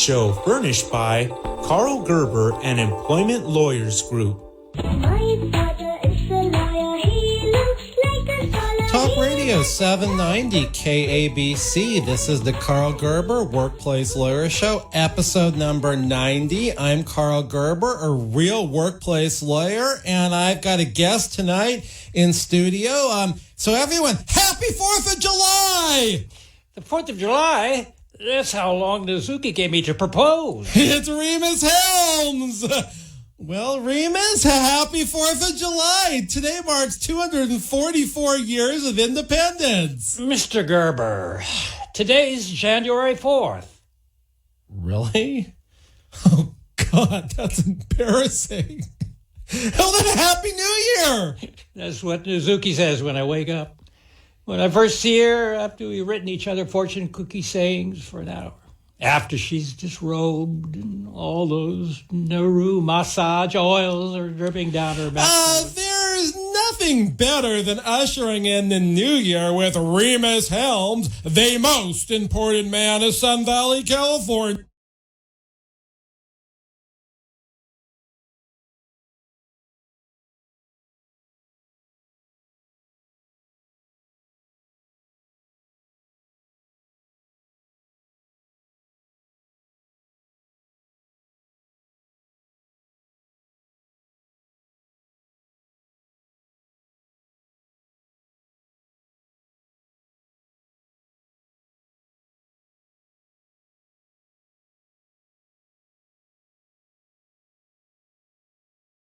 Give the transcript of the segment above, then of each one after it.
show furnished by Karl Gerber and Employment Lawyers Group. Talk Radio 790 KABC. This is the Karl Gerber Workplace Lawyer Show, episode number 90. I'm Karl Gerber, a real workplace lawyer, and I've got a guest tonight in studio. So everyone, happy 4th of July! The 4th of July? That's how long Nizuki gave me to propose. It's Rhemus Helms! Well, Rhemus, happy 4th of July. Today marks 244 years of independence. Mr. Gerber, today's January 4th. Really? Oh, God, that's embarrassing. Well, then, Happy New Year! That's what Nizuki says when I wake up. When I first see her, after we've written each other fortune cookie sayings for an hour. After she's disrobed and all those Nauru massage oils are dripping down her back. There's nothing better than ushering in the new year with Rhemus Helms, the most important man of Sun Valley, California.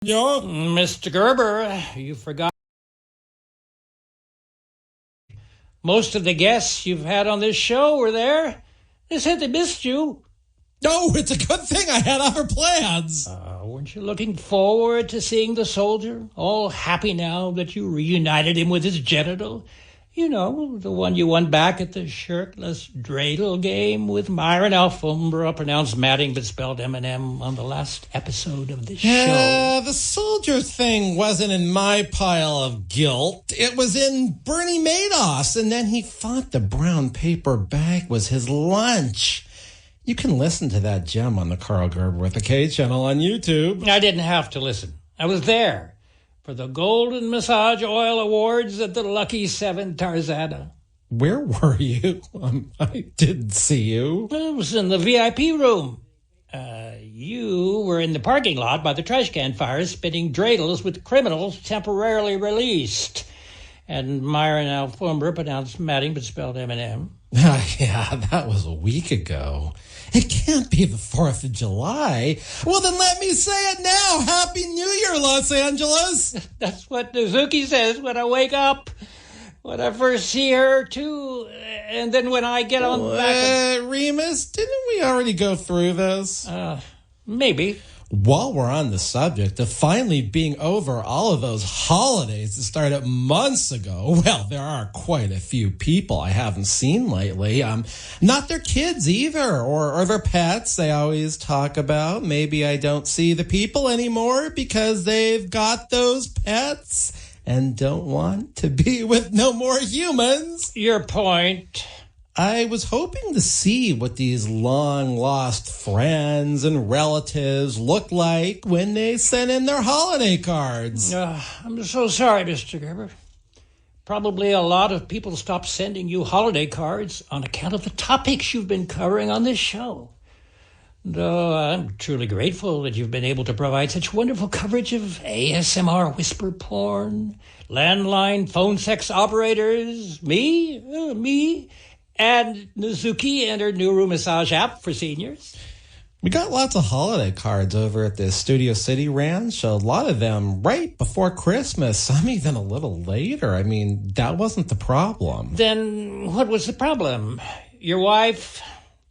Yeah. Mr. Gerber, you forgot. Most of the guests you've had on this show were there. They said they missed you. No, it's a good thing I had other plans. Weren't you looking forward to seeing the soldier? All happy now that you reunited him with his genital? You know, the one you won back at the shirtless dreidel game with Myron Alfombra, pronounced Matting but spelled M&M on the last episode of this show. The soldier thing wasn't in my pile of guilt. It was in Bernie Madoff's, and then he thought the brown paper bag was his lunch. You can listen to that gem on the Karl Gerber with a K channel on YouTube. I didn't have to listen. I was there for the Golden Massage Oil Awards at the Lucky 7 Tarzana. Where were you? I didn't see you. I was in the VIP room. You were in the parking lot by the trash can fire spitting dreidels with criminals temporarily released. And Myron Alfombra, pronounced Matting but spelled M&M. Yeah, that was a week ago. It can't be the 4th of July. Well, then let me say it now. Happy New Year, Los Angeles. That's what Nizuki says when I wake up. When I first see her, too. And then when I get on back... Rhemus, didn't we already go through this? Maybe. While we're on the subject of finally being over all of those holidays that started months ago, well, there are quite a few people I haven't seen lately. Not their kids either, or their pets they always talk about. Maybe I don't see the people anymore because they've got those pets and don't want to be with no more humans. Your point. I was hoping to see what these long-lost friends and relatives look like when they sent in their holiday cards. I'm so sorry, Mr. Gerber. Probably a lot of people stopped sending you holiday cards on account of the topics you've been covering on this show. Though I'm truly grateful that you've been able to provide such wonderful coverage of ASMR whisper porn, landline phone sex operators, me, and Nizuki and her Nauru massage app for seniors. We got lots of holiday cards over at the Studio City Ranch, a lot of them right before Christmas, some even a little later. I mean, that wasn't the problem. Then what was the problem? Your wife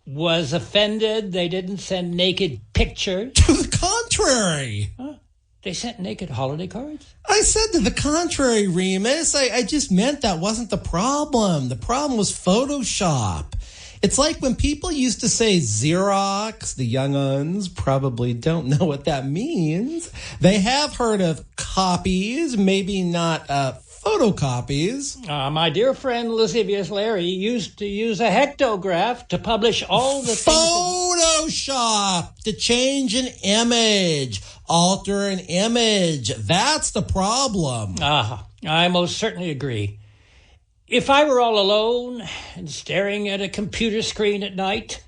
was offended they didn't send naked pictures? To the contrary. Huh? They sent naked holiday cards? I said to the contrary, Rhemus. I just meant that wasn't the problem. The problem was Photoshop. It's like when people used to say Xerox, the young uns probably don't know what that means. They have heard of copies, maybe not photocopies. My dear friend Lascivious Larry used to use a hectograph to publish all the things. Photoshop to change an image, alter an image. That's the problem. I most certainly agree. If I were all alone and staring at a computer screen at night,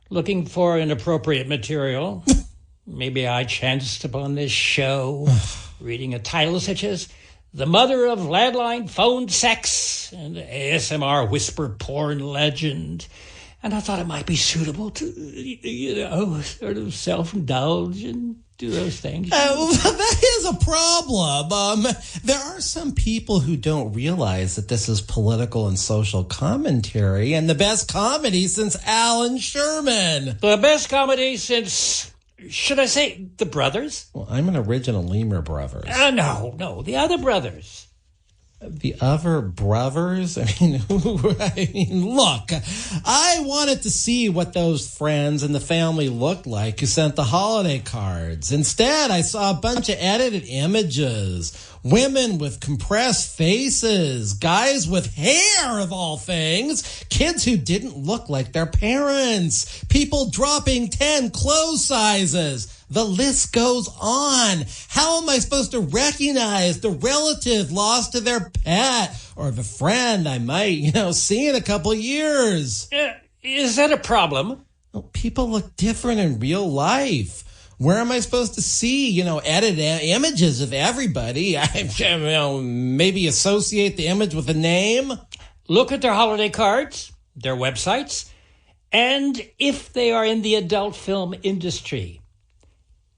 looking for inappropriate material, maybe I chanced upon this show, reading a title such as The Mother of Landline Phone Sex and ASMR Whisper Porn Legend. And I thought it might be suitable to, sort of self-indulge and do those things. That is a problem. There are some people who don't realize that this is political and social commentary and the best comedy since Alan Sherman. The best comedy since, should I say, the Brothers? Well, I'm an original Lemur Brothers. No, the other brothers. The other brothers? Look, I wanted to see what those friends and the family looked like who sent the holiday cards. Instead, I saw a bunch of edited images. Women with compressed faces, guys with hair of all things, kids who didn't look like their parents, people dropping 10 clothes sizes. The list goes on. How am I supposed to recognize the relative lost to their pet or the friend I might, see in a couple years? Is that a problem? Well, people look different in real life. Where am I supposed to see, edited images of everybody? Maybe associate the image with a name? Look at their holiday cards, their websites, and if they are in the adult film industry.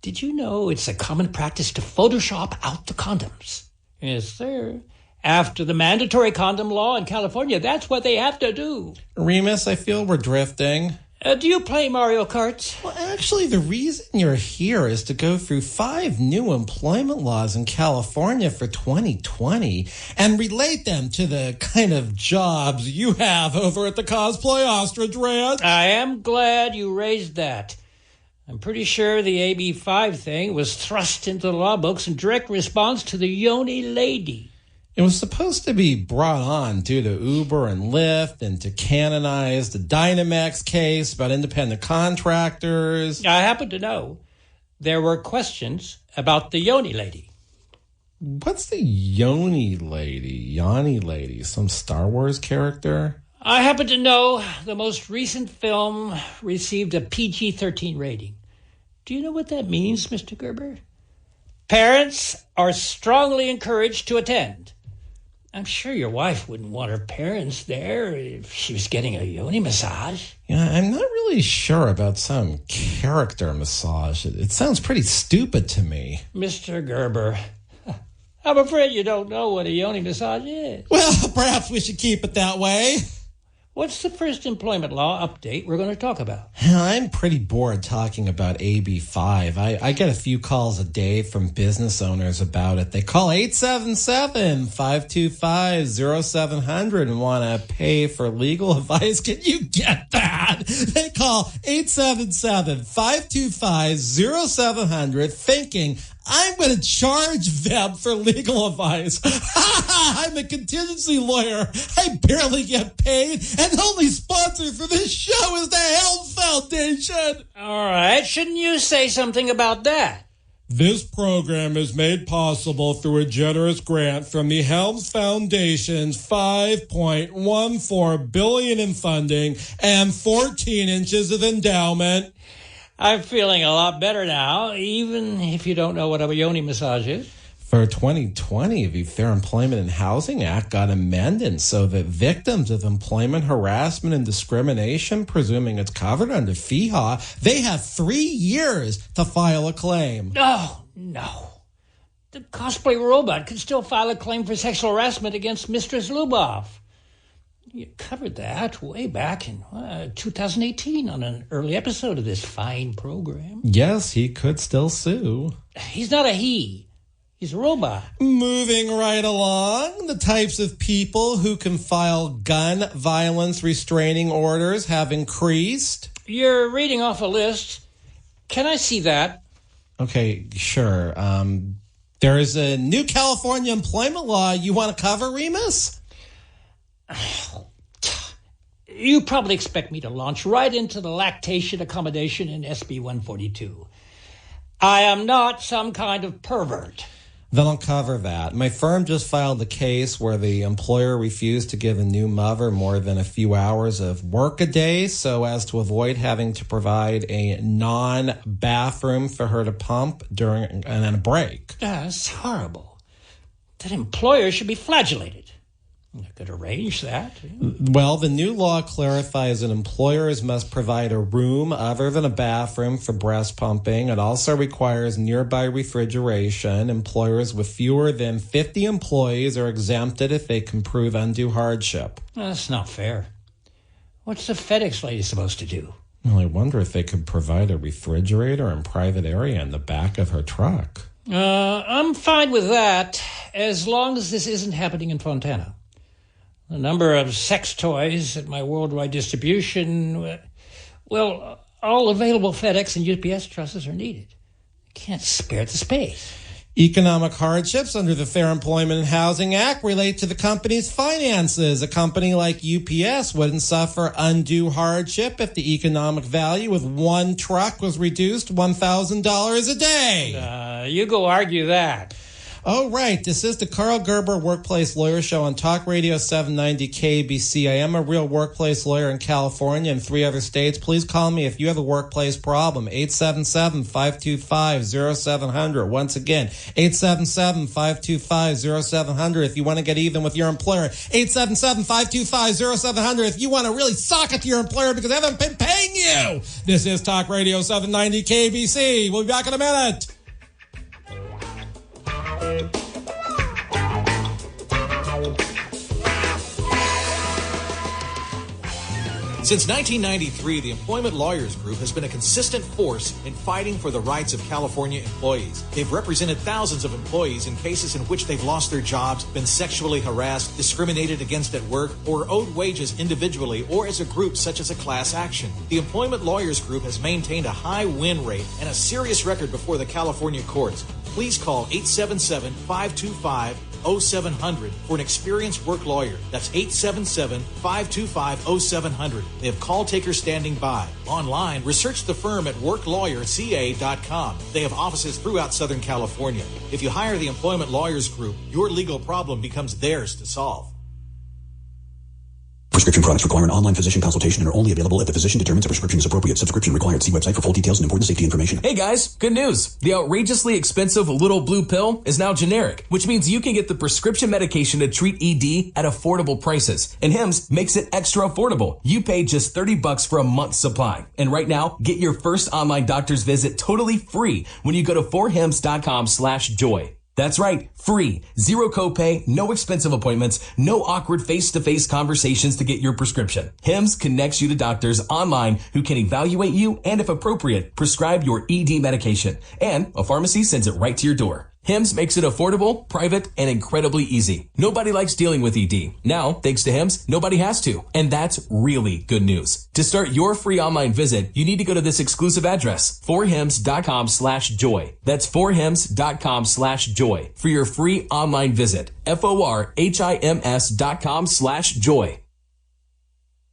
Did you know it's a common practice to Photoshop out the condoms? Yes, sir. After the mandatory condom law in California, that's what they have to do. Rhemus, I feel we're drifting. Do you play Mario Kart? Well, actually, the reason you're here is to go through 5 new employment laws in California for 2020 and relate them to the kind of jobs you have over at the Cosplay Ostrich Ranch. I am glad you raised that. I'm pretty sure the AB5 thing was thrust into the law books in direct response to the Yoni lady. It was supposed to be brought on due to Uber and Lyft and to canonize the Dynamex case about independent contractors. I happen to know there were questions about the Yoni lady. What's the Yoni lady? Some Star Wars character? I happen to know the most recent film received a PG-13 rating. Do you know what that means, Mr. Gerber? Parents are strongly encouraged to attend. I'm sure your wife wouldn't want her parents there if she was getting a Yoni massage. Yeah, I'm not really sure about some character massage. It sounds pretty stupid to me. Mr. Gerber, I'm afraid you don't know what a Yoni massage is. Well, perhaps we should keep it that way. What's the first employment law update we're going to talk about? I'm pretty bored talking about AB5. I get a few calls a day from business owners about it. They call 877-525-0700 and want to pay for legal advice. Can you get that? They call 877-525-0700 thinking I'm going to charge them for legal advice. I'm a contingency lawyer. I barely get paid, and the only sponsor for this show is the Helms Foundation. All right, shouldn't you say something about that? This program is made possible through a generous grant from the Helms Foundation's $5.14 billion in funding and 14 inches of endowment. I'm feeling a lot better now, even if you don't know what a Yoni massage is. For 2020, the Fair Employment and Housing Act got amended so that victims of employment harassment and discrimination, presuming it's covered under FEHA, they have 3 years to file a claim. Oh, no. The cosplay robot could still file a claim for sexual harassment against Mistress Lubov. You covered that way back in 2018 on an early episode of this fine program. Yes, he could still sue. He's not a he. He's a robot. Moving right along, the types of people who can file gun violence restraining orders have increased. You're reading off a list. Can I see that? Okay, sure. There is a new California employment law you want to cover, Rhemus? You probably expect me to launch right into the lactation accommodation in SB 142. I am not some kind of pervert. Then I'll cover that. My firm just filed a case where the employer refused to give a new mother more than a few hours of work a day so as to avoid having to provide a non-bathroom for her to pump during a break. That's horrible. That employer should be flagellated. I could arrange that. Well, the new law clarifies that employers must provide a room other than a bathroom for breast pumping. It also requires nearby refrigeration. Employers with fewer than 50 employees are exempted if they can prove undue hardship. That's not fair. What's the FedEx lady supposed to do? Well, I wonder if they could provide a refrigerator and private area in the back of her truck. I'm fine with that, as long as this isn't happening in Fontana. The number of sex toys at my worldwide distribution, well, all available FedEx and UPS trusses are needed. I can't spare the space. Economic hardships under the Fair Employment and Housing Act relate to the company's finances. A company like UPS wouldn't suffer undue hardship if the economic value of one truck was reduced $1,000 a day. You go argue that. Oh, right. This is the Karl Gerber Workplace Lawyer Show on Talk Radio 790 KABC. I am a real workplace lawyer in California and 3 other states. Please call me if you have a workplace problem. 877-525-0700. Once again, 877-525-0700 if you want to get even with your employer. 877-525-0700 if you want to really sock it to your employer because they haven't been paying you. This is Talk Radio 790 KABC. We'll be back in a minute. Since 1993, the Employment Lawyers Group has been a consistent force in fighting for the rights of California employees. They've represented thousands of employees in cases in which they've lost their jobs, been sexually harassed, discriminated against at work, or owed wages individually or as a group such as a class action. The Employment Lawyers Group has maintained a high win rate and a serious record before the California courts. Please call 877-525-0700 for an experienced work lawyer. That's 877-525-0700. They have call takers standing by. Online, research the firm at worklawyerca.com. They have offices throughout Southern California. If you hire the Employment Lawyers Group, your legal problem becomes theirs to solve. Prescription products require an online physician consultation and are only available if the physician determines a prescription is appropriate. Subscription required. See website for full details and important safety information. Hey guys, good news. The outrageously expensive little blue pill is now generic, which means you can get the prescription medication to treat ED at affordable prices. And Hims makes it extra affordable. You pay just $30 for a month's supply. And right now, get your first online doctor's visit totally free when you go to forhims.com/joy. That's right, free, zero copay, no expensive appointments, no awkward face-to-face conversations to get your prescription. Hims connects you to doctors online who can evaluate you and, if appropriate, prescribe your ED medication. And a pharmacy sends it right to your door. Hims makes it affordable, private, and incredibly easy. Nobody likes dealing with ED. Now, thanks to Hims, nobody has to. And that's really good news. To start your free online visit, you need to go to this exclusive address, forhims.com/joy. That's forhims.com/joy for your free online visit. forhims.com/joy.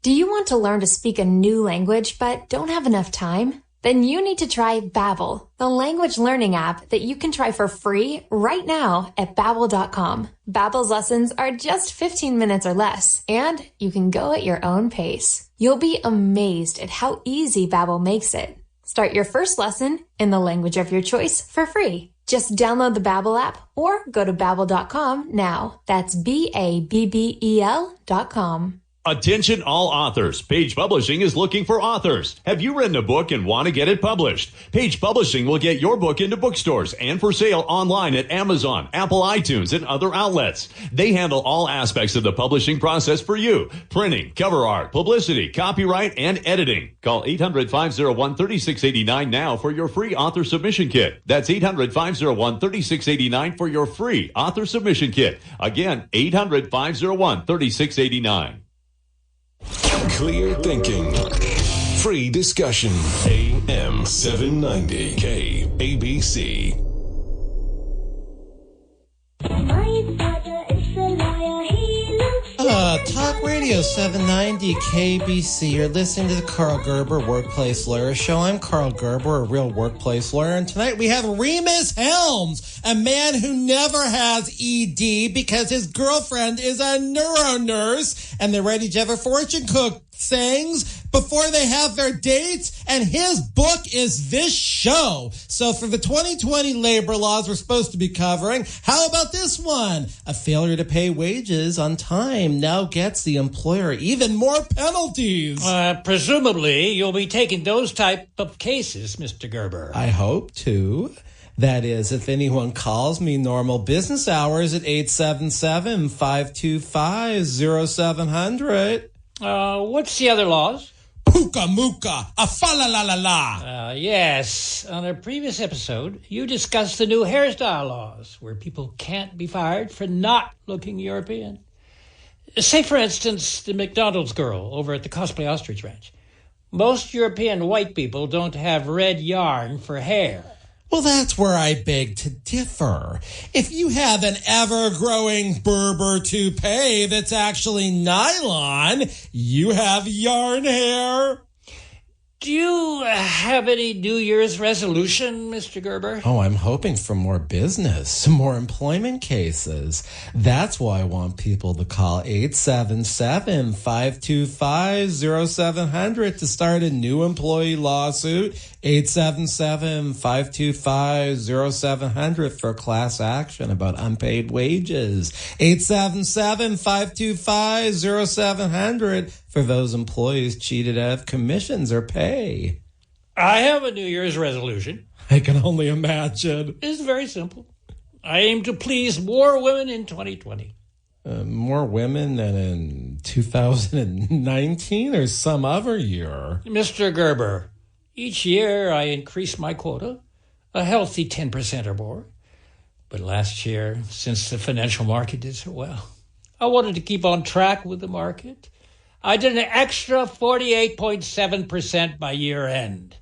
Do you want to learn to speak a new language but don't have enough time? Then you need to try Babbel, the language learning app that you can try for free right now at Babbel.com. Babbel's lessons are just 15 minutes or less, and you can go at your own pace. You'll be amazed at how easy Babbel makes it. Start your first lesson in the language of your choice for free. Just download the Babbel app or go to Babbel.com now. That's Babbel.com. Attention all authors. Page Publishing is looking for authors. Have you written a book and want to get it published? Page Publishing will get your book into bookstores and for sale online at Amazon, Apple iTunes, and other outlets. They handle all aspects of the publishing process for you. Printing, cover art, publicity, copyright, and editing. Call 800-501-3689 now for your free author submission kit. That's 800-501-3689 for your free author submission kit. Again, 800-501-3689. Clear thinking. Free discussion. AM790 KABC. Talk Radio 790 KABC. You're listening to the Karl Gerber Workplace Lawyer Show. I'm Karl Gerber, a real workplace lawyer. And tonight we have Rhemus Helms, a man who never has ED because his girlfriend is a neuro nurse. And they're ready to have a fortune cook sayings before they have their dates, and his book is this show. So for the 2020 labor laws we're supposed to be covering, how about this one? A failure to pay wages on time now gets the employer even more penalties. Presumably, you'll be taking those type of cases, Mr. Gerber. I hope to. That is, if anyone calls me normal business hours at 877-525-0700. What's the other laws? Puka muka, a fa la la la la. Yes. On a previous episode, you discussed the new hairstyle laws, where people can't be fired for not looking European. Say, for instance, the McDonald's girl over at the Cosplay Ostrich Ranch. Most European white people don't have red yarn for hair. Well, that's where I beg to differ. If you have an ever-growing Berber toupee that's actually nylon, you have yarn hair. Do you have any New Year's resolution, Mr. Gerber? Oh, I'm hoping for more business, more employment cases. That's why I want people to call 877-525-0700 to start a new employee lawsuit. 877-525-0700 for class action about unpaid wages. 877-525-0700 for those employees cheated out of commissions or pay. I have a New Year's resolution. I can only imagine. It's very simple. I aim to please more women in 2020. More women than in 2019 or some other year? Mr. Gerber, each year I increase my quota, a healthy 10% or more. But last year, since the financial market did so well, I wanted to keep on track with the market. I did an extra 48.7% by year end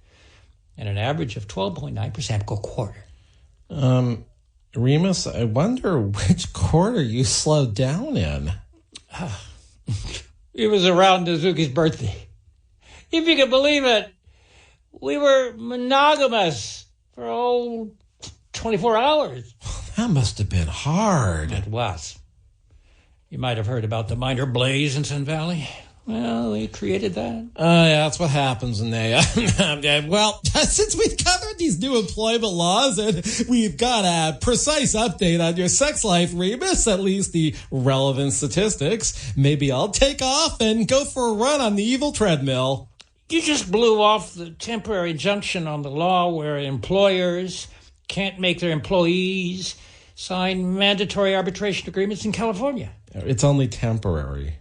and an average of 12.9% per quarter. Rhemus, I wonder which quarter you slowed down in. It was around Nazuki's birthday. If you can believe it, we were monogamous for 24 hours. That must have been hard. It was. You might have heard about the minor blaze in Sun Valley. Well, they created that. Yeah, that's what happens when they... well, since we've covered these new employment laws and we've got a precise update on your sex life, Rhemus, at least the relevant statistics, maybe I'll take off and go for a run on the evil treadmill. You just blew off the temporary injunction on the law where employers can't make their employees sign mandatory arbitration agreements in California. It's only temporary.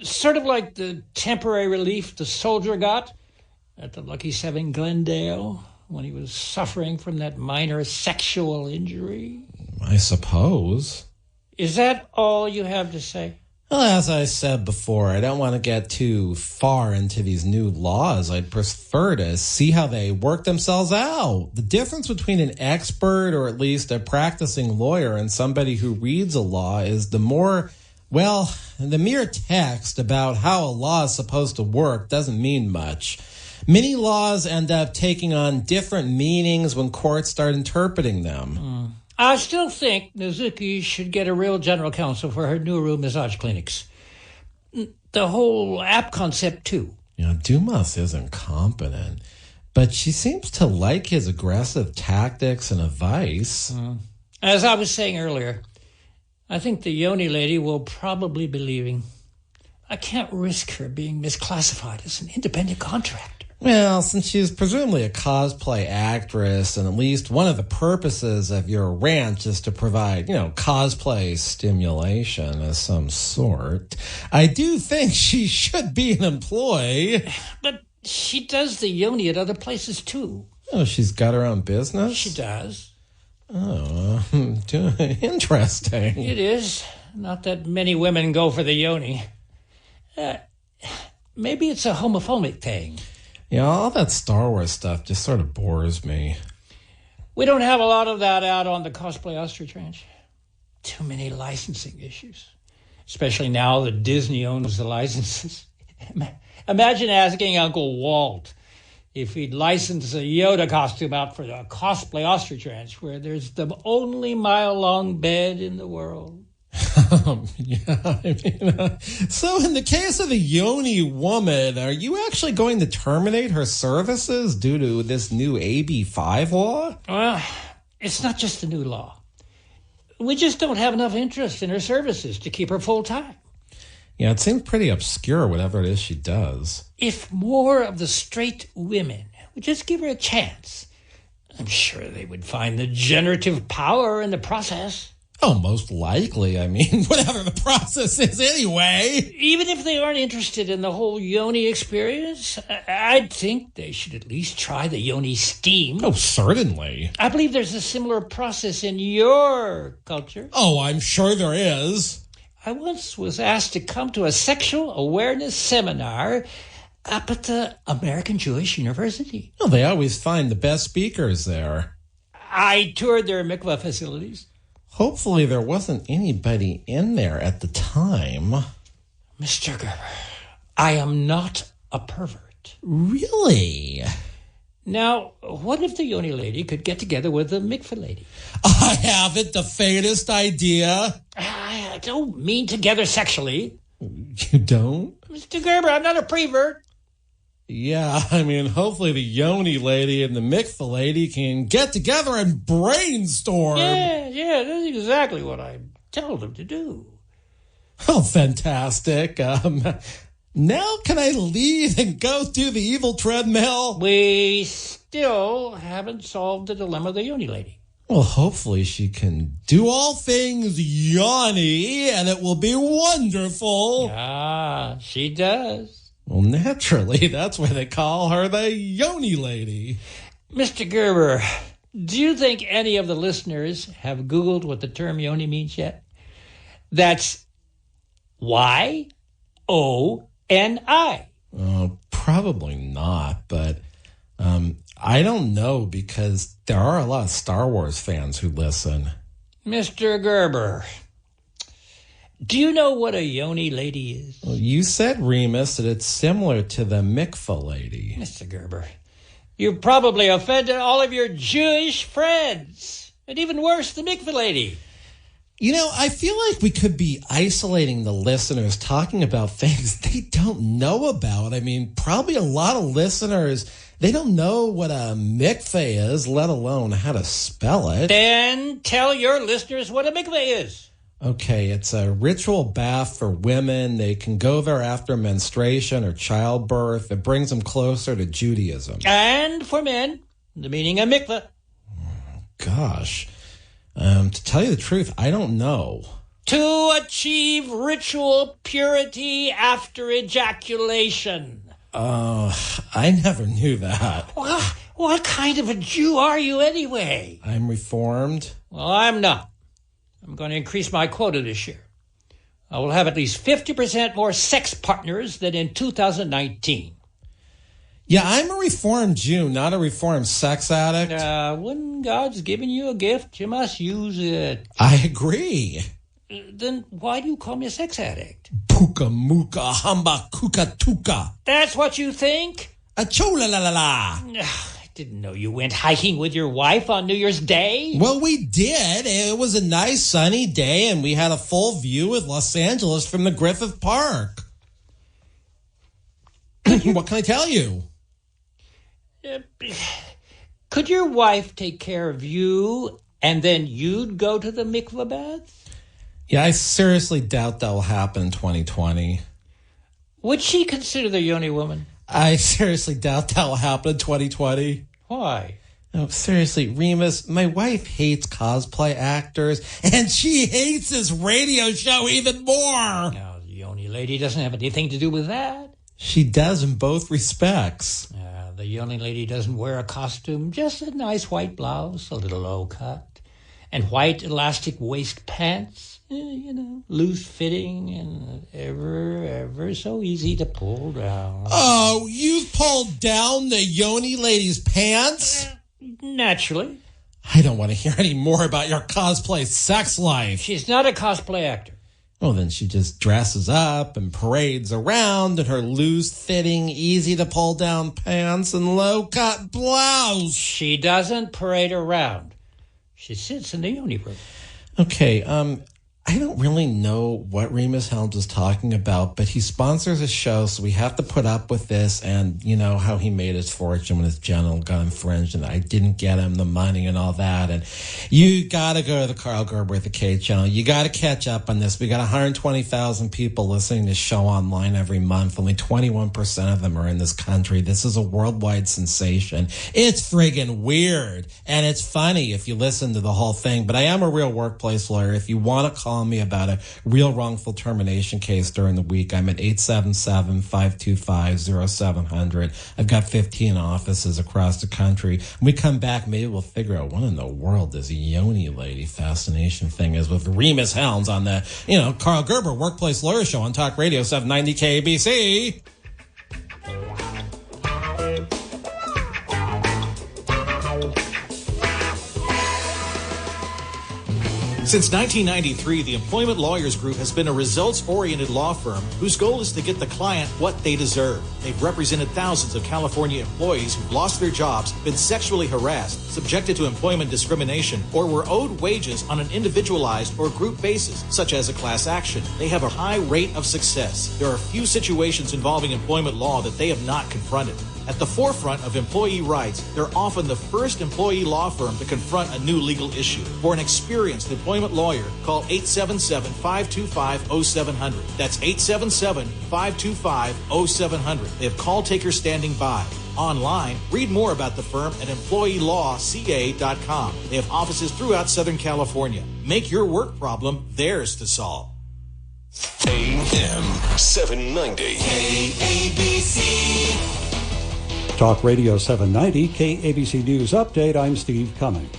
Sort of like the temporary relief the soldier got at the Lucky 7 Glendale when he was suffering from that minor sexual injury. I suppose. Is that all you have to say? Well, as I said before, I don't want to get too far into these new laws. I'd prefer to see how they work themselves out. The difference between an expert or at least a practicing lawyer and somebody who reads a law is the mere text about how a law is supposed to work doesn't mean much. Many laws end up taking on different meanings when courts start interpreting them. I still think Nazuki should get a real general counsel for her Nuru massage clinics. The whole app concept, too. Dumas isn't competent, but she seems to like his aggressive tactics and advice. As I was saying earlier, I think the Yoni lady will probably be leaving. I can't risk her being misclassified as an independent contractor. Well, since she's presumably a cosplay actress, and at least one of the purposes of your ranch is to provide, cosplay stimulation of some sort, I do think she should be an employee. But she does the Yoni at other places, too. Oh, she's got her own business? She does. Oh, interesting. It is. Not that many women go for the Yoni. Maybe it's a homophobic thing. All that Star Wars stuff just sort of bores me. We don't have a lot of that out on the Cosplay Ostrich Ranch. Too many licensing issues. especially now that Disney owns the licenses. Imagine asking Uncle Walt if he'd license a Yoda costume out for the cosplay ostrich ranch where there's the only mile-long bed in the world. Yeah, so in the case of the Yoni woman, are you actually going to terminate her services due to this new AB5 law? Well, it's not just the new law. We just don't have enough interest in her services to keep her full-time. Yeah, it seems pretty obscure, whatever it is she does. If more of the straight women would just give her a chance, I'm sure they would find the generative power in the process. Oh, most likely. I mean, whatever the process is anyway. Even if they aren't interested in the whole Yoni experience, I'd think they should at least try the Yoni steam. Oh, certainly. I believe there's a similar process in your culture. Oh, I'm sure there is. I once was asked to come to a sexual awareness seminar up at the American Jewish University. Well, they always find the best speakers there. I toured their mikvah facilities. Hopefully there wasn't anybody in there at the time. Mr. Gerber, I am not a pervert. Really? Now, what if the Yoni lady could get together with the mikvah lady? I haven't the faintest idea. I don't mean together sexually. You don't? Mr. Gerber, I'm not a prevert. Yeah, I mean, hopefully the Yoni lady and the mikvah lady can get together and brainstorm. Yeah, that's exactly what I told them to do. Oh, fantastic. Now can I leave and go do the evil treadmill? We still haven't solved the dilemma of the Yoni lady. Well, hopefully she can do all things Yoni, and it will be wonderful. Ah, she does. Well, naturally, that's why they call her the Yoni lady. Mr. Gerber, do you think any of the listeners have Googled what the term Yoni means yet? That's Y-O-N-I. Probably not, but I don't know because there are a lot of Star Wars fans who listen. Mr. Gerber, do you know what a Yoni lady is? Well, you said, Rhemus, that it's similar to the mikvah lady. Mr. Gerber, you probably offended all of your Jewish friends. And even worse, the mikvah lady. You know, I feel like we could be isolating the listeners talking about things they don't know about. I mean, probably a lot of listeners, they don't know what a mikveh is, let alone how to spell it. Then tell your listeners what a mikveh is. Okay, it's a ritual bath for women. They can go there after menstruation or childbirth. It brings them closer to Judaism. And for men, the meaning of mikveh. Gosh. To tell you the truth, I don't know. To achieve ritual purity after ejaculation. I never knew that. What kind of a Jew are you anyway? I'm Reformed. Well, I'm not. I'm going to increase my quota this year. I will have at least 50% more sex partners than in 2019. Yeah, I'm a Reformed Jew, not a Reformed sex addict. When God's given you a gift, you must use it. I agree. Then why do you call me a sex addict? Puka muka hamba kuka tuka. That's what you think? Achola la la la. I didn't know you went hiking with your wife on New Year's Day. Well, we did. It was a nice sunny day, and we had a full view of Los Angeles from the Griffith Park. What can I tell you? Could your wife take care of you, and then you'd go to the mikvah bath? Yeah, I seriously doubt that will happen in 2020. Would she consider the Yoni woman? I seriously doubt that will happen in 2020. Why? No, seriously, Rhemus, my wife hates cosplay actors, and she hates this radio show even more. Now, the Yoni lady doesn't have anything to do with that. She does in both respects. The Yoni lady doesn't wear a costume, just a nice white blouse, a little low cut, and white elastic waist pants, loose fitting and ever so easy to pull down. Oh, you've pulled down the Yoni lady's pants? Naturally. I don't want to hear any more about your cosplay sex life. She's not a cosplay actor. Well, then she just dresses up and parades around in her loose-fitting, easy-to-pull-down pants and low-cut blouse. She doesn't parade around. She sits in the Yoni room. Okay, I don't really know what Rhemus Helms is talking about, but he sponsors a show, so we have to put up with this. And you know how he made his fortune when his general got infringed, and I didn't get him the money and all that. And you got to go to the Karl Gerber with the K channel. You got to catch up on this. We got 120,000 people listening to the show online every month. Only 21% of them are in this country. This is a worldwide sensation. It's friggin' weird, and it's funny if you listen to the whole thing. But I am a real workplace lawyer. If you want to call me about a real wrongful termination case during the week, I'm at 877-525-0700. I've got 15 offices across the country. When we come back, maybe we'll figure out what in the world this Yoni lady fascination thing is with Rhemus Helms on the, Karl Gerber Workplace Lawyer Show on Talk Radio 790 KABC. Since 1993, the Employment Lawyers Group has been a results-oriented law firm whose goal is to get the client what they deserve. They've represented thousands of California employees who've lost their jobs, been sexually harassed, subjected to employment discrimination, or were owed wages on an individualized or group basis, such as a class action. They have a high rate of success. There are few situations involving employment law that they have not confronted. At the forefront of employee rights, they're often the first employee law firm to confront a new legal issue. For an experienced employment lawyer, call 877-525-0700. That's 877-525-0700. They have call takers standing by. Online, read more about the firm at employeelawca.com. They have offices throughout Southern California. Make your work problem theirs to solve. AM790 KABC. Talk Radio 790, KABC News Update. I'm Steve Cumming.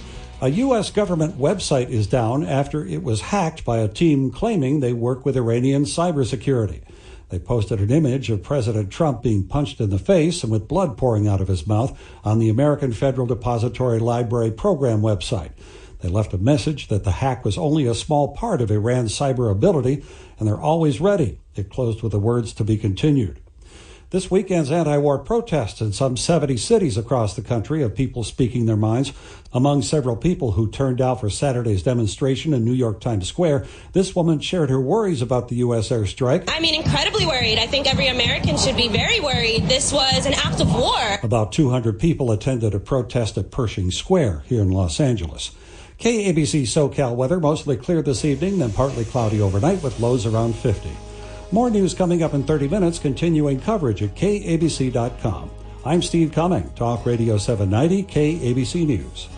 A U.S. government website is down after it was hacked by a team claiming they work with Iranian cybersecurity. They posted an image of President Trump being punched in the face and with blood pouring out of his mouth on the American Federal Depository Library Program website. They left a message that the hack was only a small part of Iran's cyber ability, and they're always ready. It closed with the words "to be continued." This weekend's anti-war protests in some 70 cities across the country of people speaking their minds. Among several people who turned out for Saturday's demonstration in New York Times Square, this woman shared her worries about the U.S. airstrike. I mean, incredibly worried. I think every American should be very worried. This was an act of war. About 200 people attended a protest at Pershing Square here in Los Angeles. KABC SoCal weather, mostly clear this evening, then partly cloudy overnight with lows around 50. More news coming up in 30 minutes, continuing coverage at KABC.com. I'm Steve Cumming, Talk Radio 790, KABC News.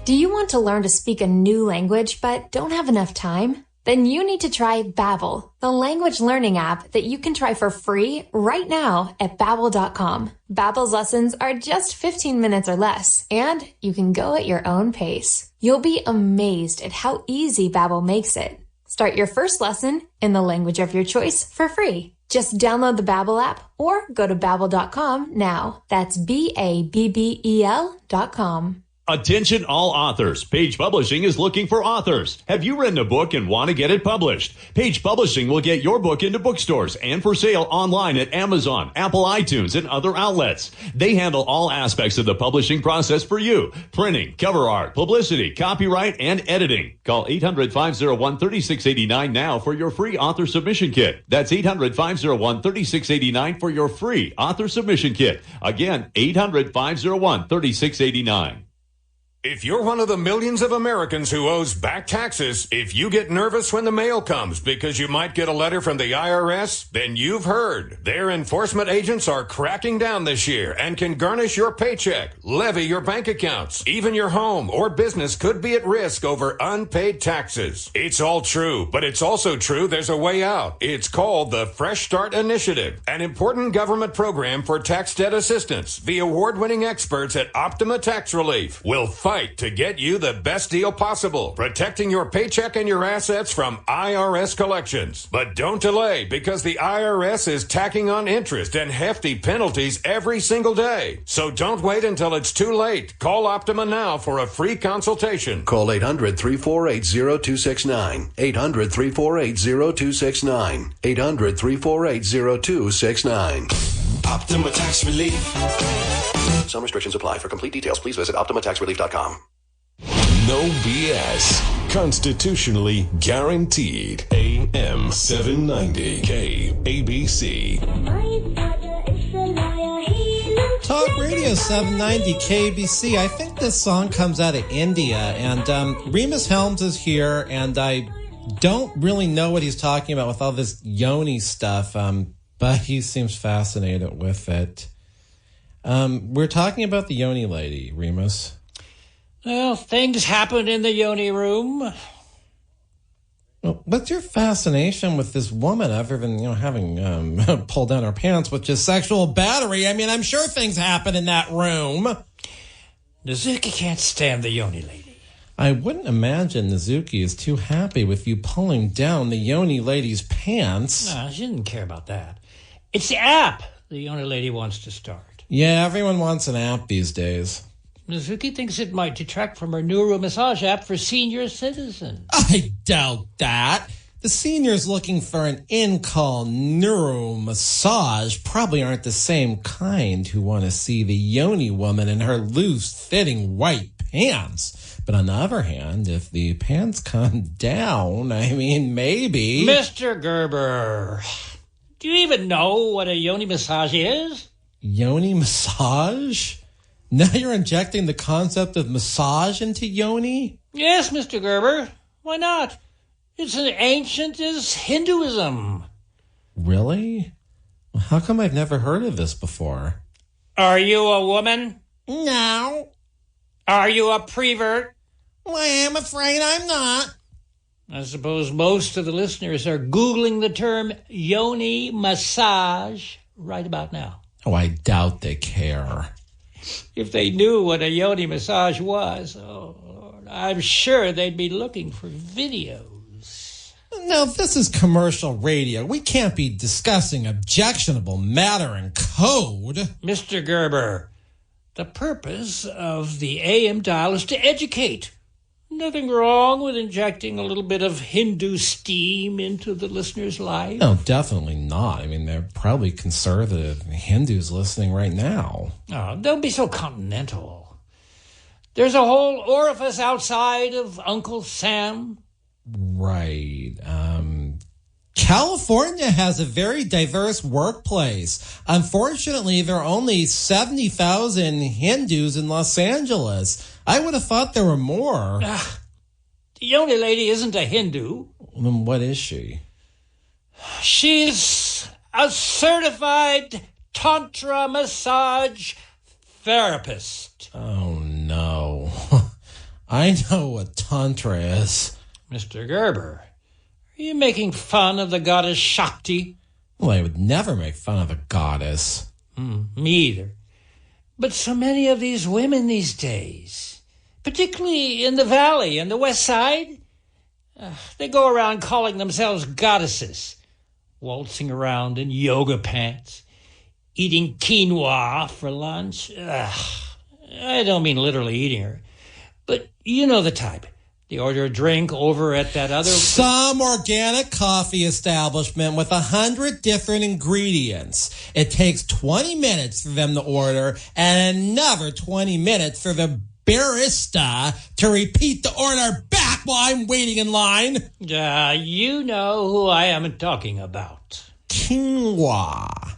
Do you want to learn to speak a new language but don't have enough time? Then you need to try Babbel, the language learning app that you can try for free right now at Babbel.com. Babbel's lessons are just 15 minutes or less, and you can go at your own pace. You'll be amazed at how easy Babbel makes it. Start your first lesson in the language of your choice for free. Just download the Babbel app or go to Babbel.com now. That's Babbel.com. Attention all authors. Page Publishing is looking for authors. Have you written a book and want to get it published? Page Publishing will get your book into bookstores and for sale online at Amazon, Apple iTunes, and other outlets. They handle all aspects of the publishing process for you. Printing, cover art, publicity, copyright, and editing. Call 800-501-3689 now for your free author submission kit. That's 800-501-3689 for your free author submission kit. Again, 800-501-3689. If you're one of the millions of Americans who owes back taxes, if you get nervous when the mail comes because you might get a letter from the IRS, then you've heard. Their enforcement agents are cracking down this year and can garnish your paycheck, levy your bank accounts. Even your home or business could be at risk over unpaid taxes. It's all true, but it's also true there's a way out. It's called the Fresh Start Initiative, an important government program for tax debt assistance. The award-winning experts at Optima Tax Relief will fight right to get you the best deal possible, protecting your paycheck and your assets from IRS collections. But don't delay, because the IRS is tacking on interest and hefty penalties every single day. So don't wait until it's too late. Call Optima now for a free consultation. Call 800-348-0269. 800-348-0269. 800-348-0269. Optima Tax Relief. Some restrictions apply. For complete details, please visit OptimaTaxRelief.com. No BS. Constitutionally guaranteed. AM790 KABC. Talk Radio 790 KABC. I think this song comes out of India, and Rhemus Helms is here, and I don't really know what he's talking about with all this Yoni stuff, but he seems fascinated with it. We're talking about the Yoni lady, Rhemus. Well, things happen in the Yoni room. Well, what's your fascination with this woman other than, having pulled down her pants, which is sexual battery? I mean, I'm sure things happen in that room. Nizuki can't stand the Yoni lady. I wouldn't imagine Nizuki is too happy with you pulling down the Yoni lady's pants. No, she didn't care about that. It's the app the Yoni lady wants to start. Yeah, everyone wants an app these days. Nizuki thinks it might detract from her neuro massage app for senior citizens. I doubt that. The seniors looking for an in-call neuro massage probably aren't the same kind who want to see the Yoni woman in her loose-fitting white pants. But on the other hand, if the pants come down, I mean, maybe... Mr. Gerber, do you even know what a Yoni massage is? Yoni massage? Now you're injecting the concept of massage into Yoni? Yes, Mr. Gerber. Why not? It's as ancient as Hinduism. Really? Well, how come I've never heard of this before? Are you a woman? No. Are you a prevert? Well, I'm afraid I'm not. I suppose most of the listeners are Googling the term Yoni massage right about now. Oh, I doubt they care. If they knew what a Yoni massage was, oh, Lord, I'm sure they'd be looking for videos. Now, this is commercial radio. We can't be discussing objectionable matter in code. Mr. Gerber, the purpose of the AM dial is to educate. Nothing wrong with injecting a little bit of Hindu steam into the listener's life. No, definitely not. I mean, they're probably conservative Hindus listening right now. Oh, don't be so continental. There's a whole orifice outside of Uncle Sam. Right. California has a very diverse workplace. Unfortunately, there are only 70,000 Hindus in Los Angeles. I would have thought there were more. The Yoni lady isn't a Hindu. Then what is she? She's a certified Tantra massage therapist. Oh, no. I know what Tantra is. Mr. Gerber, are you making fun of the goddess Shakti? Well, I would never make fun of a goddess. Me either. But so many of these women these days, particularly in the Valley and the West Side, they go around calling themselves goddesses, waltzing around in yoga pants, eating quinoa for lunch. I don't mean literally eating her, but you know the type. They order a drink over at that other... Some organic coffee establishment with 100 different ingredients. It takes 20 minutes for them to order and another 20 minutes for the barista to repeat the order back while I'm waiting in line. You know who I am talking about. Quinoa.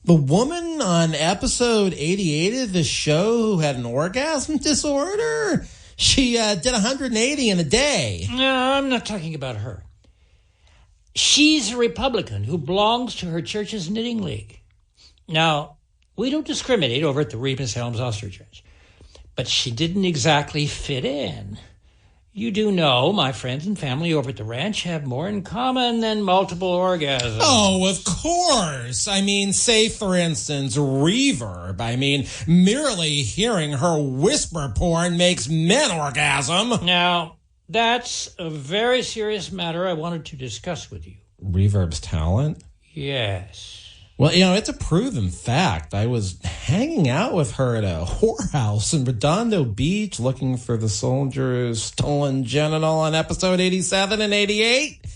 The woman on episode 88 of the show who had an orgasm disorder? She did 180 in a day. No, I'm not talking about her. She's a Republican who belongs to her church's knitting league. Now, we don't discriminate over at the Rhemus Helms Oster Church, but she didn't exactly fit in. You do know my friends and family over at the ranch have more in common than multiple orgasms. Oh, of course. I mean, say, for instance, reverb. I mean, merely hearing her whisper porn makes men orgasm. Now, that's a very serious matter I wanted to discuss with you. Reverb's talent? Yes. Well, it's a proven fact. I was hanging out with her at a whorehouse in Redondo Beach looking for the soldier's stolen genital on episode 87 and 88.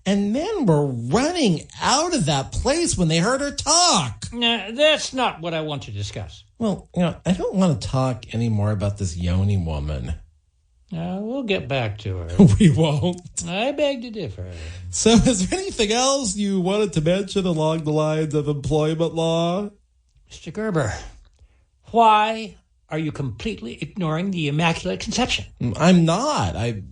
And men were running out of that place when they heard her talk. Nah, that's not what I want to discuss. Well, I don't want to talk anymore about this Yoni woman. We'll get back to her. We won't. I beg to differ. So is there anything else you wanted to mention along the lines of employment law? Mr. Gerber, why are you completely ignoring the Immaculate Conception? I'm not. I've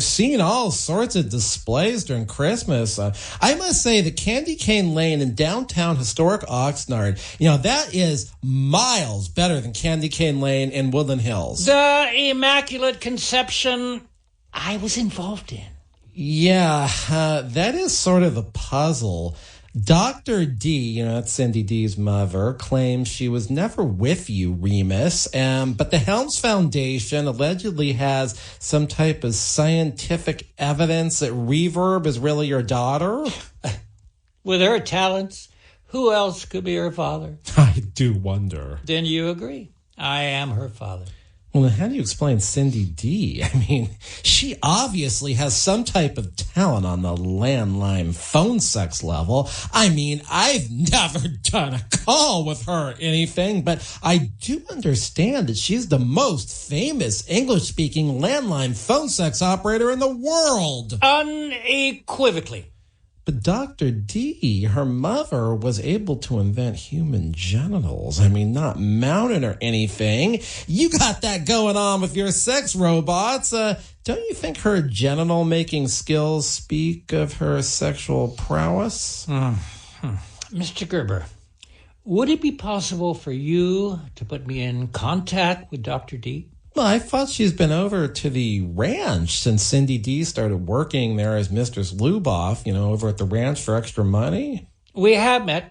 seen all sorts of displays during Christmas. I must say the Candy Cane Lane in downtown historic Oxnard, that is miles better than Candy Cane Lane in Woodland Hills. The Immaculate Conception I was involved in. Yeah, that is sort of the puzzle. Dr. D, that's Cindy D's mother, claims she was never with you, Rhemus, but the Helms Foundation allegedly has some type of scientific evidence that Reverb is really your daughter. With her talents, who else could be her father? I do wonder. Then you agree. I am her father. Well, then how do you explain Cindy D? I mean, she obviously has some type of talent on the landline phone sex level. I mean, I've never done a call with her or anything, but I do understand that she's the most famous English-speaking landline phone sex operator in the world. Unequivocally. But Dr. D, her mother, was able to invent human genitals. I mean, not mounted or anything. You got that going on with your sex robots. Don't you think her genital-making skills speak of her sexual prowess? Mr. Gerber, would it be possible for you to put me in contact with Dr. D? Well, I thought she's been over to the ranch since Cindy D started working there as Mistress Luboff, over at the ranch for extra money. We have met,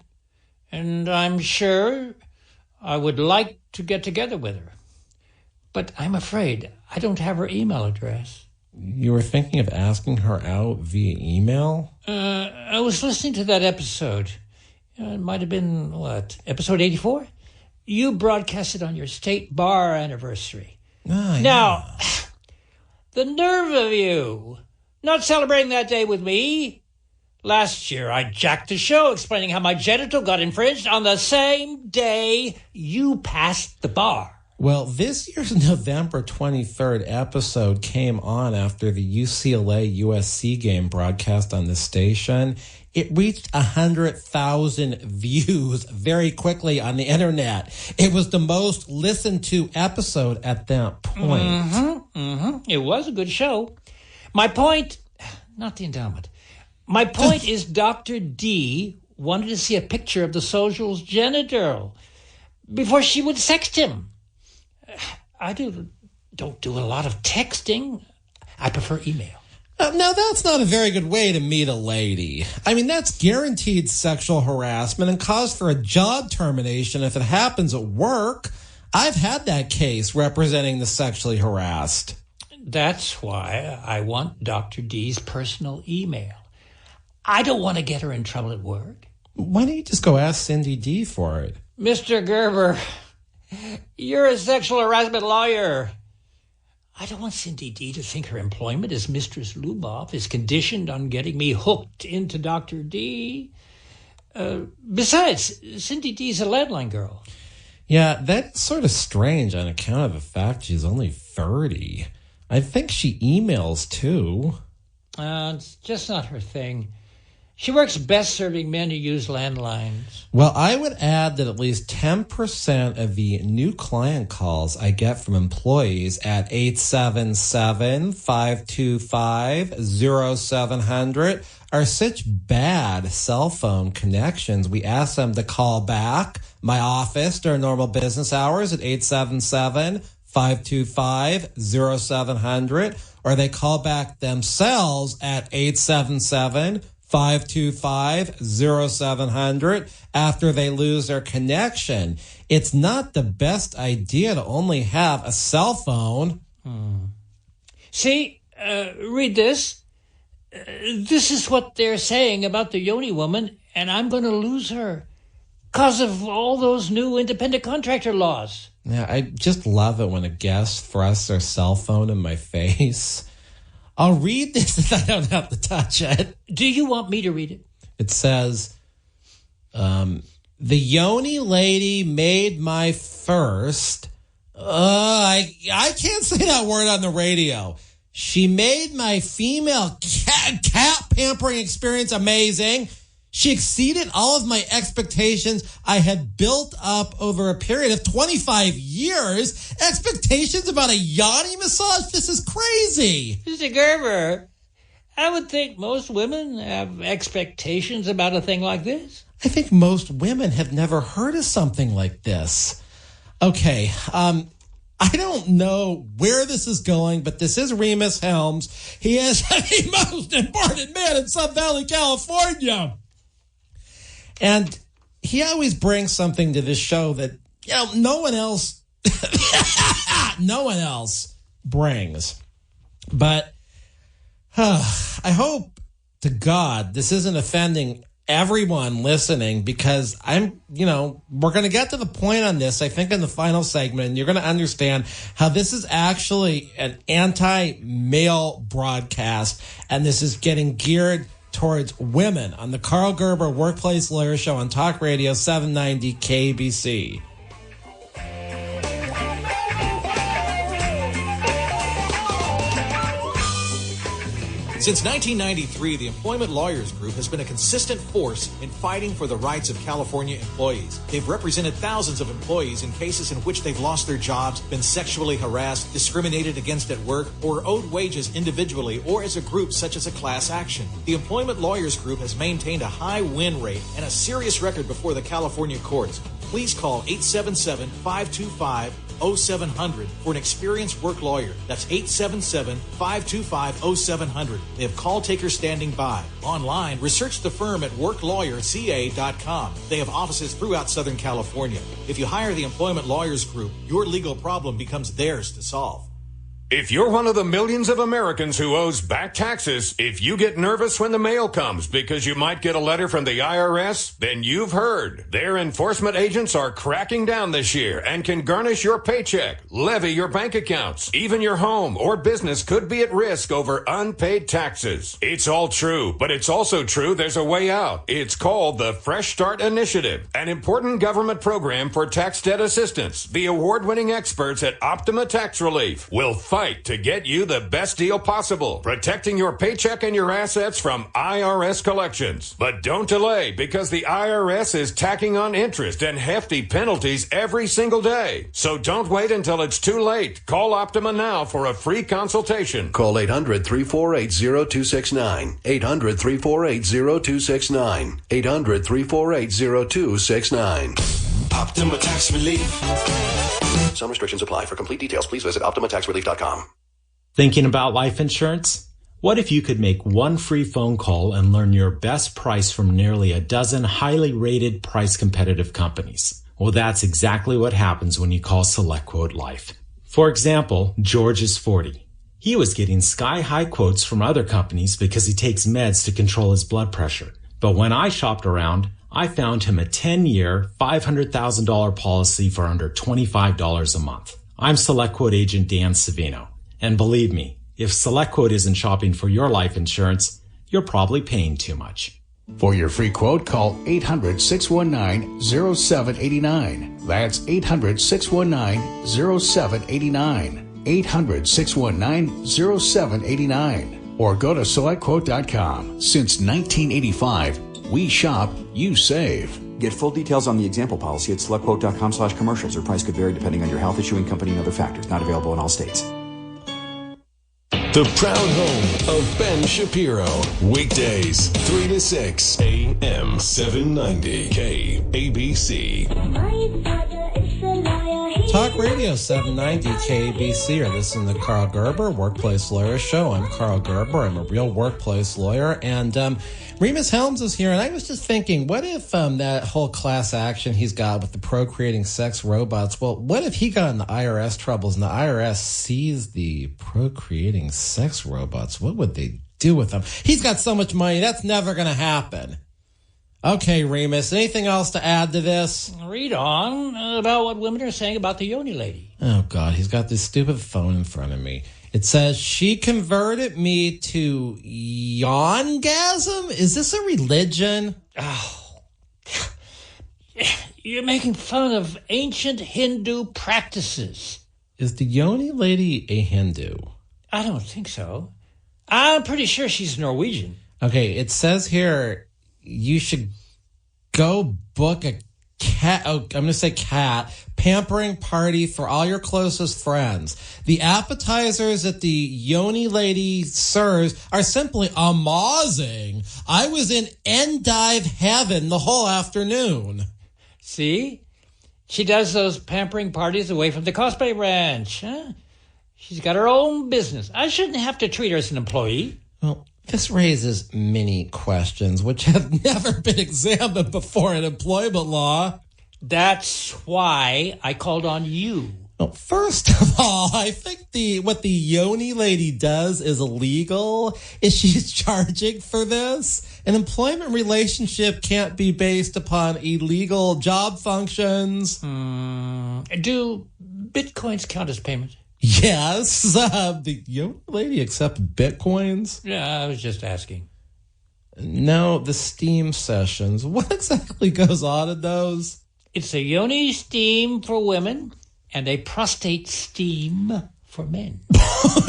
and I'm sure I would like to get together with her. But I'm afraid I don't have her email address. You were thinking of asking her out via email? I was listening to that episode. It might have been, episode 84? You broadcast it on your state bar anniversary. Now, the nerve of you, not celebrating that day with me. Last year, I jacked the show explaining how my genital got infringed on the same day you passed the bar. Well, this year's November 23rd episode came on after the UCLA-USC game broadcast on the station. It reached 100,000 views very quickly on the internet. It was the most listened to episode at that point. It was a good show. My point, not the endowment. My point is Dr. D wanted to see a picture of the soldier's genital before she would sext him. I don't do a lot of texting. I prefer email. Now, that's not a very good way to meet a lady. I mean, that's guaranteed sexual harassment and cause for a job termination if it happens at work. I've had that case representing the sexually harassed. That's why I want Dr. D's personal email. I don't want to get her in trouble at work. Why don't you just go ask Cindy D for it? Mr. Gerber, you're a sexual harassment lawyer. I don't want Cindy D to think her employment as Mistress Luboff is conditioned on getting me hooked into Dr. D. Besides, Cindy D's a landline girl. Yeah, that's sort of strange on account of the fact she's only 30. I think she emails, too. It's just not her thing. She works best serving men who use landlines. Well, I would add that at least 10% of the new client calls I get from employees at 877-525-0700 are such bad cell phone connections. We ask them to call back my office during normal business hours at 877 877-525-0700, or they call back themselves at 877-525-0700 after they lose their connection. It's not the best idea to only have a cell phone. See, read this. This is what they're saying about the Yoni woman, and I'm going to lose her because of all those new independent contractor laws. Yeah, I just love it when a guest thrusts their cell phone in my face. I'll read this if I don't have to touch it. Do you want me to read it? It says, the Yoni lady made my first... I can't say that word on the radio. She made my female cat pampering experience amazing. She exceeded all of my expectations I had built up over a period of 25 years. Expectations about a Yoni massage? This is crazy. Mr. Gerber, I would think most women have expectations about a thing like this. I think most women have never heard of something like this. Okay, I don't know where this is going, but this is Rhemus Helms. He is the most important man in Sun Valley, California. And he always brings something to this show that, no one else brings. But I hope to God this isn't offending everyone listening, because we're going to get to the point on this, I think, in the final segment, and you're going to understand how this is actually an anti-male broadcast, and this is getting geared towards women on the Karl Gerber Workplace Lawyer Show on Talk Radio 790 KABC. Since 1993, the Employment Lawyers Group has been a consistent force in fighting for the rights of California employees. They've represented thousands of employees in cases in which they've lost their jobs, been sexually harassed, discriminated against at work, or owed wages individually or as a group, such as a class action. The Employment Lawyers Group has maintained a high win rate and a serious record before the California courts. Please call 877-525-0700 for an experienced work lawyer. That's 877-525-0700. They have call takers standing by. Online, research the firm at worklawyerca.com. They have offices throughout Southern California. If you hire the Employment Lawyers Group, your legal problem becomes theirs to solve. If you're one of the millions of Americans who owes back taxes, if you get nervous when the mail comes because you might get a letter from the IRS, then you've heard. Their enforcement agents are cracking down this year and can garnish your paycheck, levy your bank accounts. Even your home or business could be at risk over unpaid taxes. It's all true, but it's also true there's a way out. It's called the Fresh Start Initiative, an important government program for tax debt assistance. The award-winning experts at Optima Tax Relief will fight to get you the best deal possible, protecting your paycheck and your assets from IRS collections. But don't delay, because the IRS is tacking on interest and hefty penalties every single day. So don't wait until it's too late. Call Optima now for a free consultation. Call 800-348-0269. 800-348-0269. 800-348-0269. Optima Tax Relief. Some restrictions apply. For complete details, please visit OptimaTaxRelief.com. Thinking about life insurance? What if you could make one free phone call and learn your best price from nearly a dozen highly rated, price-competitive companies? Well, that's exactly what happens when you call SelectQuote Life. For example, George is 40. He was getting sky-high quotes from other companies because he takes meds to control his blood pressure. But when I shopped around, I found him a 10-year, $500,000 policy for under $25 a month. I'm SelectQuote agent Dan Savino. And believe me, if SelectQuote isn't shopping for your life insurance, you're probably paying too much. For your free quote, call 800-619-0789. That's 800-619-0789. 800-619-0789. Or go to SelectQuote.com. Since 1985, we shop, you save. Get full details on the example policy at SelectQuote.com/commercials. Or price could vary depending on your health, issuing company, and other factors. Not available in all states. The proud home of Ben Shapiro. Weekdays, 3 to 6, AM790, KABC. My father is a lawyer. He Talk Radio 790 KABC. You're listening to Karl Gerber, Workplace Lawyer Show. I'm Karl Gerber. I'm a real workplace lawyer. And Rhemus Helms is here. And I was just thinking, what if that whole class action he's got with the procreating sex robots, well, what if he got in the IRS troubles and the IRS sees the procreating sex robots? What would they do with them? He's got so much money. That's never going to happen. Okay, Rhemus, anything else to add to this? Read on about what women are saying about the Yoni lady. Oh, God, he's got this stupid phone in front of me. It says, she converted me to Yongasm? Is this a religion? Oh, you're making fun of ancient Hindu practices. Is the Yoni lady a Hindu? I don't think so. I'm pretty sure she's Norwegian. Okay, it says here, you should go book a cat, I'm going to say cat, pampering party for all your closest friends. The appetizers that the Yoni lady serves are simply amazing. I was in endive heaven the whole afternoon. See? She does those pampering parties away from the cosplay ranch. Huh? She's got her own business. I shouldn't have to treat her as an employee. Well, this raises many questions which have never been examined before in employment law. That's why I called on you. Well, first of all, I think what the Yoni lady does is illegal. Is she's charging for this? An employment relationship can't be based upon illegal job functions. Do bitcoins count as payment? Yes. The Yoni lady accept bitcoins? Yeah, I was just asking. No, the Steam sessions. What exactly goes on in those? It's a Yoni steam for women and a prostate steam for men.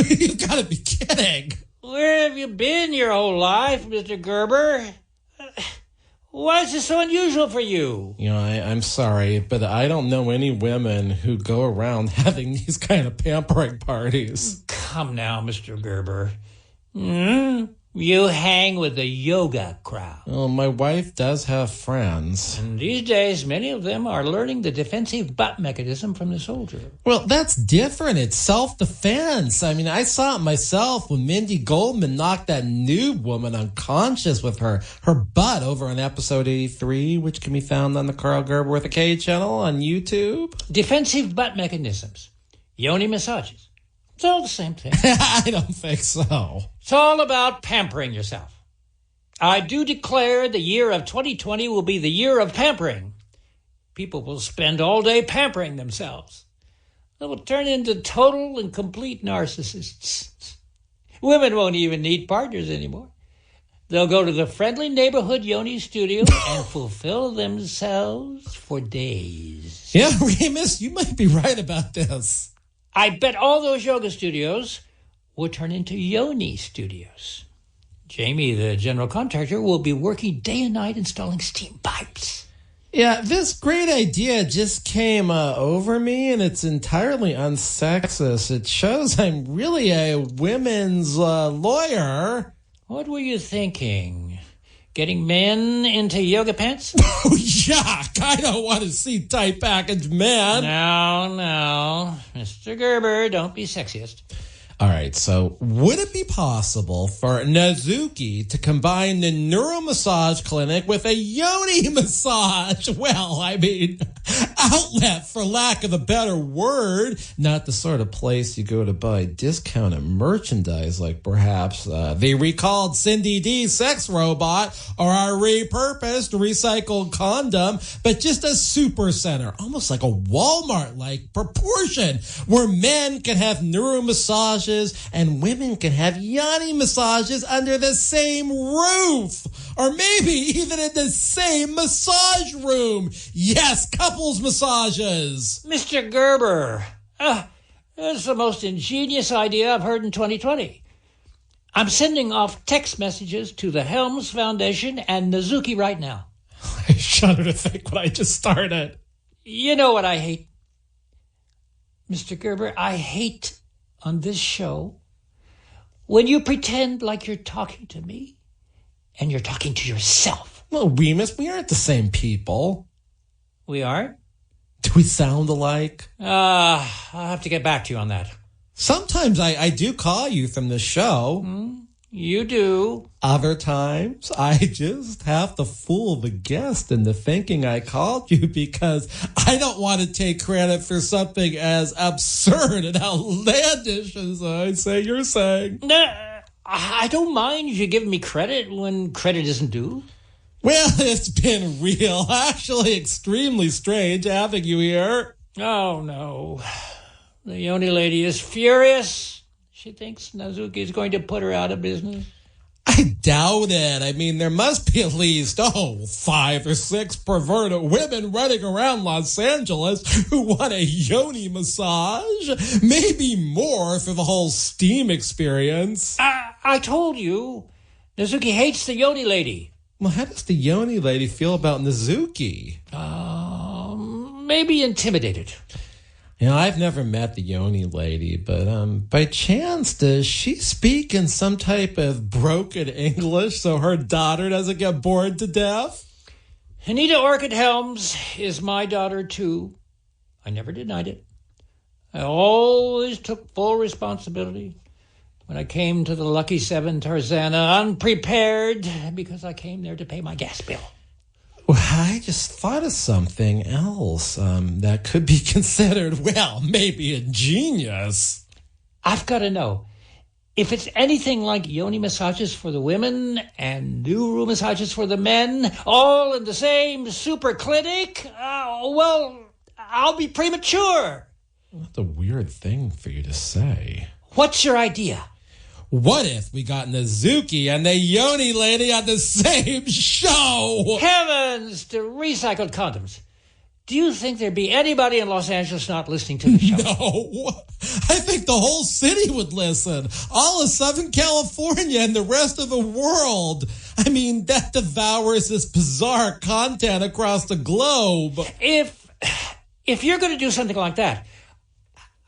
You've got to be kidding. Where have you been your whole life, Mr. Gerber? Why is this so unusual for you? You know, I'm sorry, but I don't know any women who go around having these kind of pampering parties. Come now, Mr. Gerber. You hang with the yoga crowd. Well, my wife does have friends. And these days, many of them are learning the defensive butt mechanism from the soldier. Well, that's different. It's self-defense. I mean, I saw it myself when Mindy Goldman knocked that noob woman unconscious with her butt over on episode 83, which can be found on the Karl Gerber with a K channel on YouTube. Defensive butt mechanisms. Yoni massages. It's all the same thing. I don't think so. It's all about pampering yourself. I do declare the year of 2020 will be the year of pampering. People will spend all day pampering themselves. They will turn into total and complete narcissists. Women won't even need partners anymore. They'll go to the friendly neighborhood Yoni studio and fulfill themselves for days. Yeah, Rhemus, you might be right about this. I bet all those yoga studios will turn into Yoni studios. Jamie, the general contractor, will be working day and night installing steam pipes. Yeah, this great idea just came over me, and it's entirely unsexist. It shows I'm really a women's lawyer. What were you thinking? Getting men into yoga pants? Oh, yuck! I don't want to see tight packaged men. No. Mr. Gerber, don't be sexist. All right, so would it be possible for Nazuki to combine the neuromassage clinic with a Yoni massage? Well, I mean, outlet for lack of a better word. Not the sort of place you go to buy discounted merchandise like perhaps the recalled Cindy D sex robot or our repurposed recycled condom, but just a super center, almost like a Walmart-like proportion where men can have neuromassages and women can have Yoni massages under the same roof, or maybe even in the same massage room. Yes, couples massages. Mr. Gerber, that's the most ingenious idea I've heard in 2020. I'm sending off text messages to the Helms Foundation and Nazuki right now. I shudder to think what I just started. You know what I hate? Mr. Gerber, I hate on this show when you pretend like you're talking to me and you're talking to yourself. Well, Rhemus, we aren't the same people. We aren't? we sound alike? I'll have to get back to you on that. Sometimes I do call you from the show. You do. Other times, I just have to fool the guest into thinking I called you because I don't want to take credit for something as absurd and outlandish as I say you're saying. I don't mind you giving me credit when credit isn't due. Well, it's been real, actually extremely strange having you here. Oh, no. The Yoni lady is furious. She thinks Nazuki is going to put her out of business. I doubt it. I mean, there must be at least, 5 or 6 perverted women running around Los Angeles who want a Yoni massage. Maybe more for the whole steam experience. I told you, Nazuki hates the Yoni lady. Well, how does the Yoni lady feel about Nazuki? Maybe intimidated. You know, I've never met the Yoni lady, but by chance, does she speak in some type of broken English so her daughter doesn't get bored to death? Anita Orchid Helms is my daughter, too. I never denied it. I always took full responsibility. When I came to the Lucky 7 Tarzana unprepared because I came there to pay my gas bill. Well, I just thought of something else that could be considered, well, maybe ingenious. I've got to know, if it's anything like Yoni massages for the women and Nuru massages for the men, all in the same super clinic, well, I'll be premature. That's a weird thing for you to say. What's your idea? What if we got Nazuki and the Yoni lady on the same show? Heavens to recycled condoms. Do you think there'd be anybody in Los Angeles not listening to the show? No. I think the whole city would listen. All of Southern California and the rest of the world. I mean, that devours this bizarre content across the globe. If you're going to do something like that,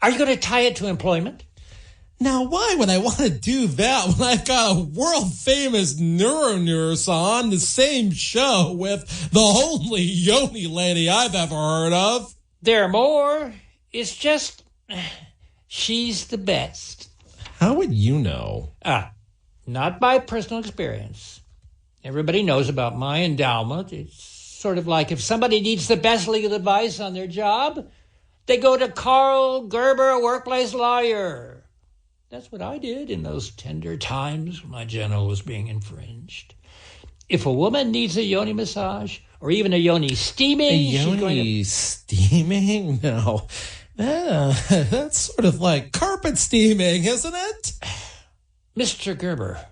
are you going to tie it to employment? Now, why would I want to do that when I've got a world-famous neuronurse on the same show with the only Yoni lady I've ever heard of? There are more. It's just, she's the best. How would you know? Not by personal experience. Everybody knows about my endowment. It's sort of like if somebody needs the best legal advice on their job, they go to Karl Gerber, a workplace lawyer. That's what I did in those tender times when my general was being infringed. If a woman needs a Yoni massage or even a Yoni steaming... Steaming? No. That's sort of like carpet steaming, isn't it? Mr. Gerber,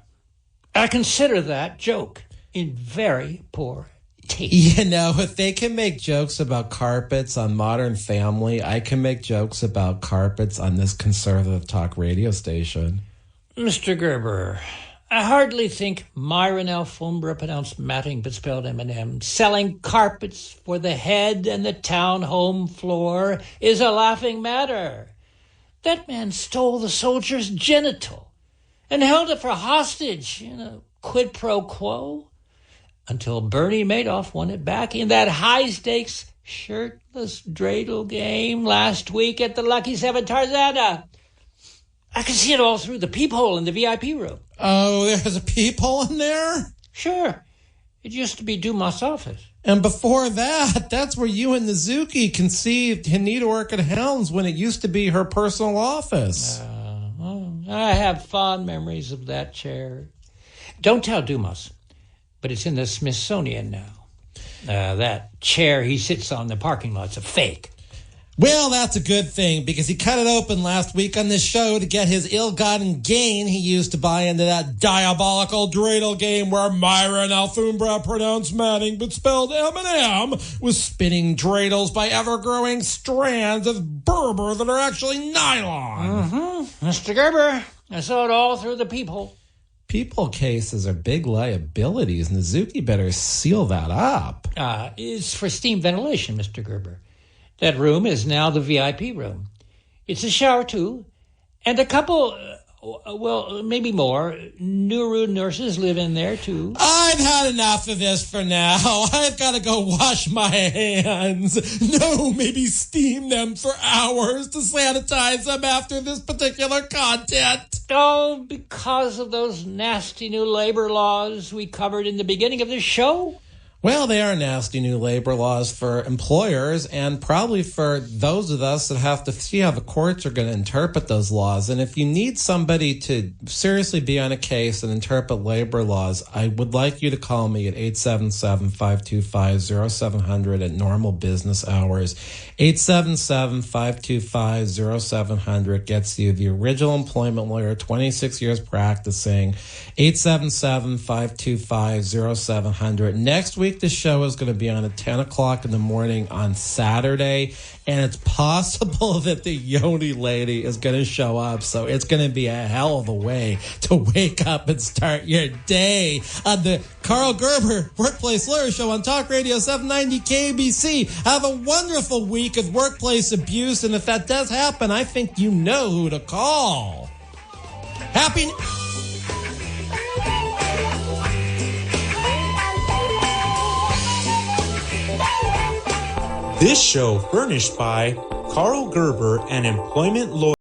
I consider that joke in very poor taste. You know, if they can make jokes about carpets on Modern Family, I can make jokes about carpets on this conservative talk radio station. Mr. Gerber, I hardly think Myron Alfombra, pronounced Matting but spelled M&M, selling carpets for the head and the townhome floor is a laughing matter. That man stole the soldier's genital and held it for hostage in a quid pro quo. Until Bernie Madoff won it back in that high-stakes, shirtless dreidel game last week at the Lucky 7 Tarzana. I could see it all through the peephole in the VIP room. Oh, there's a peephole in there? Sure. It used to be Dumas' office. And before that, that's where you and Nazuki conceived Anita Orchid Helms when it used to be her personal office. I have fond memories of that chair. Don't tell Dumas. But it's in the Smithsonian now. That chair he sits on in the parking lot's a fake. Well, that's a good thing, because he cut it open last week on this show to get his ill-gotten gain he used to buy into that diabolical dreidel game where Myron Alfombra, pronounced Manning but spelled M&M, was spinning dreidels by ever-growing strands of Berber that are actually nylon. Mr. Gerber, I saw it all through the peephole. People cases are big liabilities. Nazuki better seal that up. It's for steam ventilation, Mr. Gerber. That room is now the VIP room. It's a shower, too. And a couple, Well, maybe more. Nuru nurses live in there, too. I've had enough of this for now. I've got to go wash my hands. No, maybe steam them for hours to sanitize them after this particular content. Oh, because of those nasty new labor laws we covered in the beginning of this show? Well, they are nasty new labor laws for employers and probably for those of us that have to see how the courts are going to interpret those laws. And if you need somebody to seriously be on a case and interpret labor laws, I would like you to call me at 877-525-0700 at normal business hours. 877-525-0700 gets you the original employment lawyer, 26 years practicing. 877-525-0700. Next week, the show is going to be on at 10 o'clock in the morning on Saturday, and it's possible that the Yoni lady is going to show up, so it's going to be a hell of a way to wake up and start your day on the Karl Gerber Workplace Lawyer Show on Talk Radio 790 KABC. Have a wonderful week of workplace abuse, and if that does happen, I think you know who to call. Happy... This show furnished by Karl Gerber, an employment lawyer.